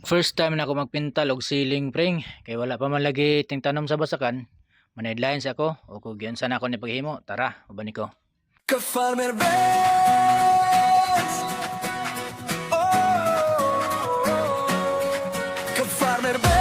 First time na ako magpintal og ceiling pring kay wala pa man lagi ting tanom sa basakan. Manidlines ako o kung giyon sana ako ni paghimo. Tara, uban ko. Ka-Farmer Benz. Ka-Farmer Benz.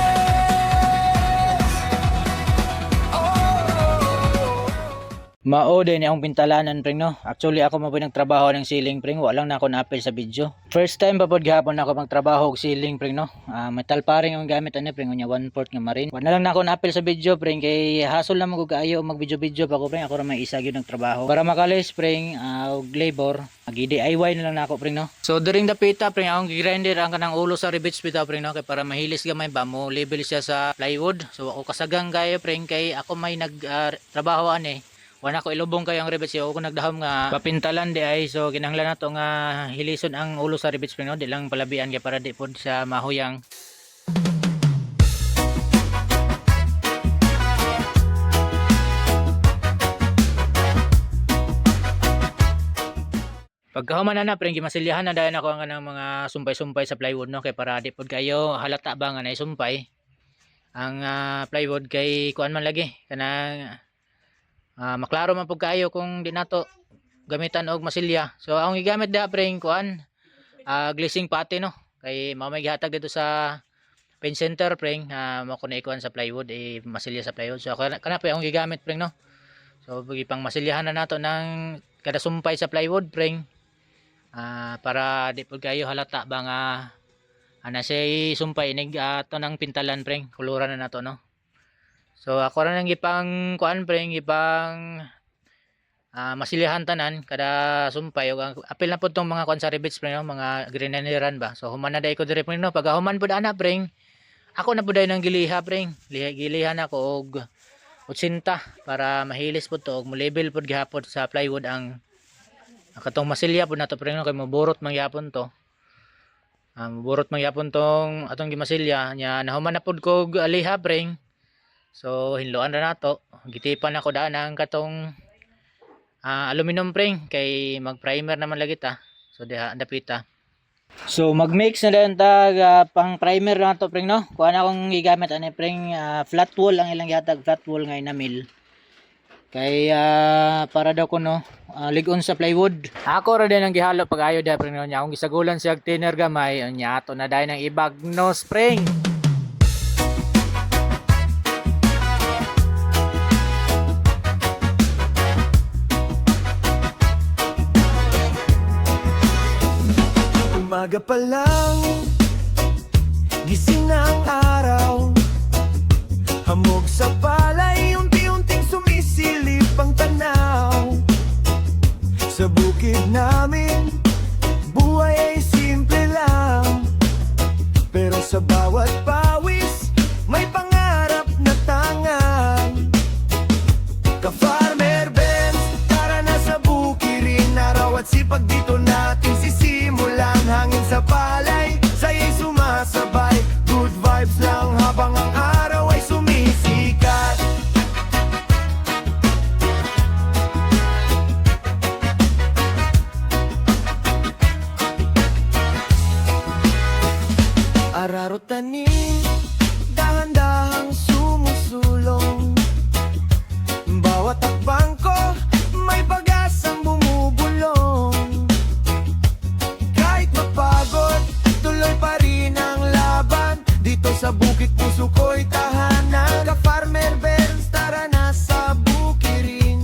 Mao din ang pintalanan pring no. Actually ako mo pinagtrabaho ng ceiling pring, wala lang na ako na-appel sa video. First time pa pod gihapon ako magtrabaho og ceiling pring no. Metal paring ang gamit ani pring unya 1/4 nga marine. Wala lang na ako na-appel sa video pring kay hasol na mo kaayo mag video pa ko pring, ako ra may isa gyud nagtrabaho. Para makalis pring og labor, agi-DIY na lang na ako pring no. So during the pita pring akong grinder ang kanang ulo sa rivets pita pring no kay para mahilis gamay ba mo level siya sa plywood. So ako kasagang kayo pring kay ako may nagtrabaho ani. Wala ko ilubong kayo ang rivets ako nagdahom nga papintalan di ay, so kinahanglan nato nga hilison ang ulo sa rivets pring no, di lang palabian kay para di pod sa mahuyang. Pagkahuman na pring gimasilyahan na dayon ako ang kanang mga sumpay-sumpay sa plywood no kay para di pod kayo halata ba nga nay sumpay ang plywood kay kuan man lagi kanang maklaro man pud kayo kung di nato gamitan og masilya. So ang gigamit da pring kuan glazing pati no kay mao may gihatag dito sa paint center pring mao kun ikuan sa plywood masilya sa plywood. So kana pa ang gigamit pring no. So pang masilyahan na nato ng kada sumpay sa plywood pring para di pud kayo halata ba nga ana siya sumpay nig ato ng pintalan pring kuluran na nato no. So ako ra nang gipang kuan pring gipang masilyahan tanan kada sumpay ug apil na pud tong mga kuan sa rivets pring no, mga grinaniran ba. So human na dai ko dire pring no, pag human pud ana pring ako na pud nang giliha pring gilihan ako og 80 para mahilis pud to og mo level pud gihapon sa plywood ang katong masilya pud nato pring no kay maburot man gyapon to. Maburot man gyapon tong atong gimasilya nya nahuman na pud ko liha pring. So hinloan na nato, gitipan ako daan ang katong aluminum pring kay mag primer naman lagi ta. So diha dapita. So mag-mix na lang ta pang primer nato pring no. Kuan akong gigamit ani pring flat wall ang ilang gihatag, flat wall nga inamil. Kay para daw ko no ligon sa plywood. Ako ra din ang gihalo pag ayo da pring no nya akong gisagulan siya thinner gamay nya ato na dai ng ibag no spring. Umaga pa lang, gising na ang araw. Hamog sa palay, unti-unting sumisilip ang tanaw. Sa bukid namin, buhay ay simple lang. Pero sa bawat pawis, may pangarap na tangan. Ka-Farmer Benz, tara na sa bukirin. Araw at sipag dito natin sisimulan. Hangin sa palay, saya'y sumasabay. Good vibes lang habang ang araw ay sumisikat. Araro tanim, dahan-dahang sumusulong. Bawat takbang ko, may pag-asang bumubulong. Kahit mapagod, tuloy pa rin ang laban. Dito sa bukid puso ko'y tahanan. Ka-Farmer Benz, tara na sa bukirin.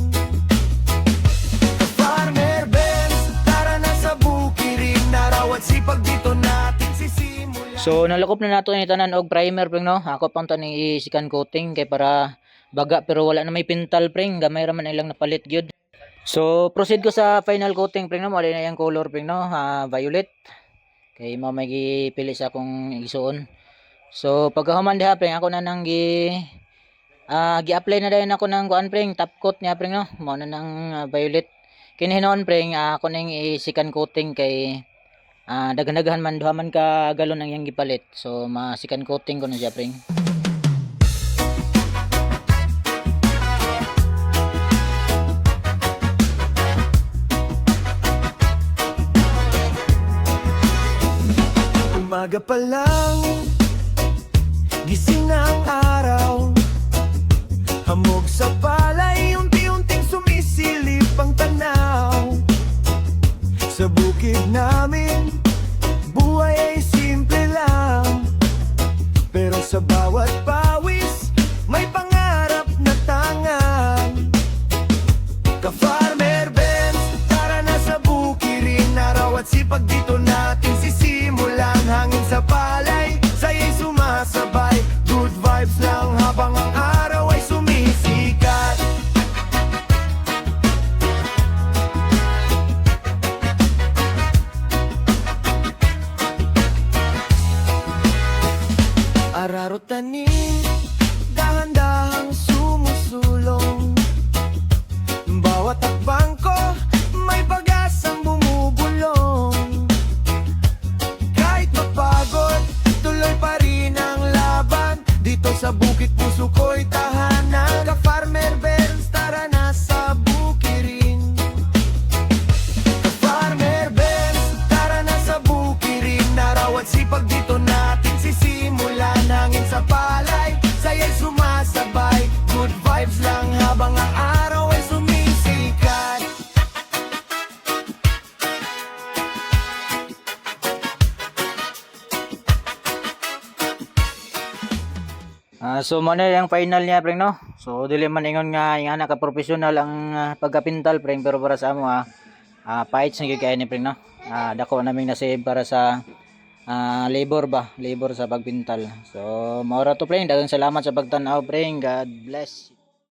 Ka-Farmer Benz, tara na sa bukirin. Araw at sipag dito natin sisimulan. So nalakop na nato ni tanan og primer pring no. Ako pang to ni isikan coating kay para baga pero wala na may pintal pring, gamay ra man ilang napalit gyud. So proceed ko sa final coating pring no, mo na yung color pring no, violet. Kay mao may gipili sa akong isuon. So pagkahuman diha pring ako na nang gi-apply na dayon ako ng kuan pring, top coat niya pring no. Mao na nang violet. Kini hinon pring ako ning isikan coating kay daghan-daghan man duha man ka galon ang yang gipalit. So masikan coating ko na siya pring. Umaga pa lang, Gising na ang araw, hamog sa palay, unti-unting sumisilip ang tanaw. Sa bukid namin, buhay ay simple lang, pero sa bawat pawis, may pangarap na tangan. Ka-Farmer Benz, tara na sa bukirin, araw at sipag dito natin sisimulan. Hangin sa palay, saya'y sumasabay, good vibes lang habang ang araw ay sumisikat. Araro tanim, dahan-dahang sumusulong. Bawat takbang ko, may pag-asang bumubulong. Kahit mapagod, tuloy pa rin ang laban. Dito sa bukid, puso ko'y tahanan. Ka-Farmer Benz, tara na sa bukirin. Ka-Farmer Benz, tara na sa bukirin. Araw at sipag dito natin sisimulan. Hangin sa palay, saya'y sumasabay, good vibes lang habang ang araw ay sumisikat. So mo na yung final niya preng no. So dili man ingon nga yung anak ka professional ang pagkapintal preng, pero para sa amo fights nga kay ni preng no. Dako naming na-save para sa labor sa pagpintal. So maura to preng, daghang salamat sa pagtan-aw preng. God bless.